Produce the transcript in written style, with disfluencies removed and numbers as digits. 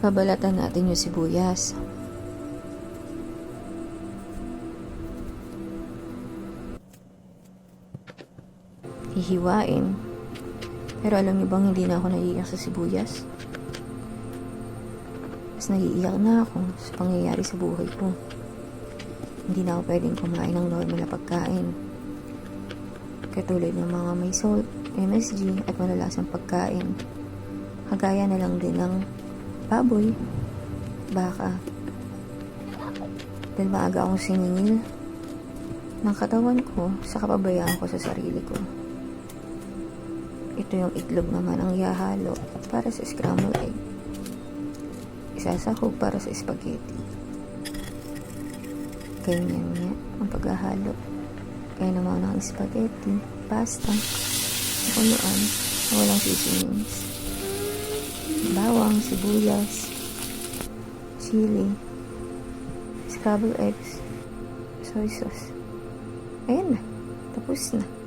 Babalatan natin yung sibuyas. Hihiwain. Pero alam niyo bang hindi na ako naiiyak sa sibuyas? Mas naiiyak na ako sa pangyayari sa buhay ko. Hindi na ako pwedeng kumain ng normal na pagkain. Katulad ng mga may salt, MSG at malalasang pagkain. Kagaya na lang din ng baboy, baka. Dahil maaga akong siningil ng katawan ko sa kapabayaan ko sa sarili ko. Ito yung itlog naman ang ihahalo para sa scrambled egg. Isasahog para sa spaghetti. Ganyan niya ang paghahalo. Kaya naman ang spaghetti, pasta, kuluan na walang seasonings. Bawang, sibuyas, chili, scrambled eggs, soy sauce. Ayan na. Tapos na.